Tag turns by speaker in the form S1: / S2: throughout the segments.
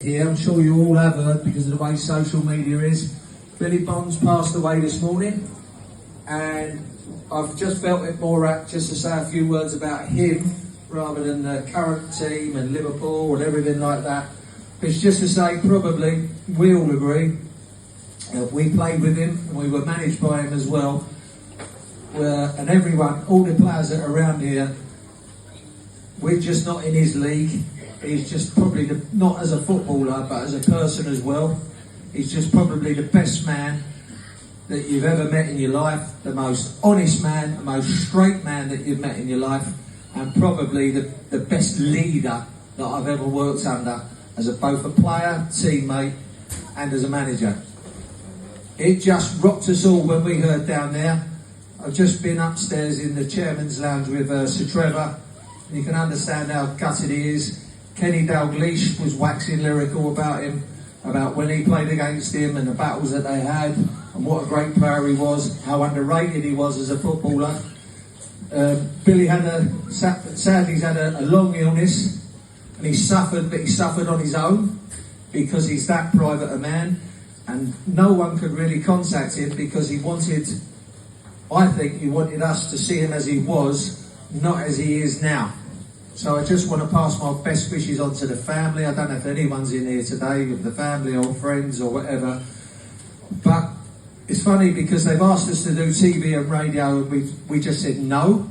S1: here. I'm sure you all have heard because of the way social media is. Billy Bonds passed away this morning, and I've just felt it more apt just to say a few words about him rather than the current team and Liverpool and everything like that. It's just to say, probably, we all agree, we played with him and we were managed by him as well. And everyone, all the players that are around here, we're just not in his league. He's just probably, not as a footballer, but as a person as well. He's just probably the best man that you've ever met in your life, the most honest man, the most straight man that you've met in your life, and probably the best leader that I've ever worked under, as both a player, teammate, and as a manager. It just rocked us all when we heard down there. I've just been upstairs in the chairman's lounge with Sir Trevor. You can understand how gutted he is. Kenny Dalglish was waxing lyrical about him, about when he played against him and the battles that they had, and what a great player he was, how underrated he was as a footballer. Billy sadly he's had a long illness, and he suffered, but he suffered on his own because he's that private a man, and no one could really contact him because he wanted, I think he wanted us to see him as he was, not as he is now. So I just want to pass my best wishes on to the family. I don't know if anyone's in here today with the family or friends or whatever, but it's funny because they've asked us to do TV and radio, and we just said no.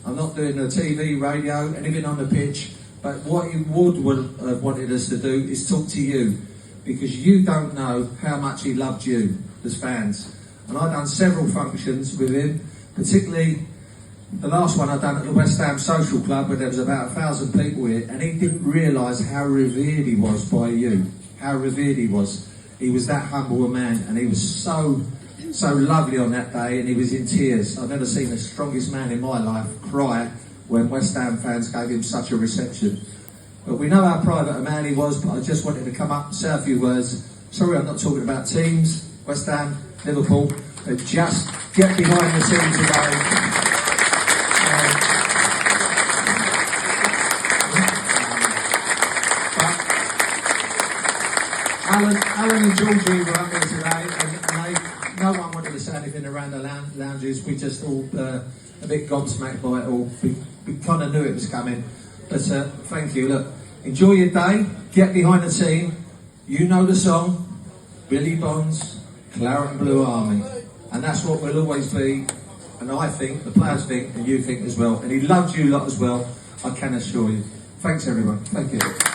S1: I'm not doing the TV, radio, anything on the pitch. But what he would have wanted us to do is talk to you, because you don't know how much he loved you as fans. And I've done several functions with him, particularly the last one I've done at the West Ham Social Club, where there was about 1,000 people here, and he didn't realise how revered he was by you, how revered he was. He was that humble a man, and he was so lovely on that day, and he was in tears. I've never seen the strongest man in my life cry when West Ham fans gave him such a reception. But we know how private a man he was, but I just wanted to come up and say a few words. Sorry I'm not talking about teams, West Ham, Liverpool, but just get behind the scenes today. Alan and Georgie were up there today, and no one wanted to say anything around the lounges. We just all a bit gobsmacked by it all. We kind of knew it was coming. But thank you. Look, enjoy your day. Get behind the team. You know the song, Billy Bonds, Claret and Blue Army, and that's what we'll always be. And I think the players think, and you think as well. And he loves you lot as well. I can assure you. Thanks everyone. Thank you.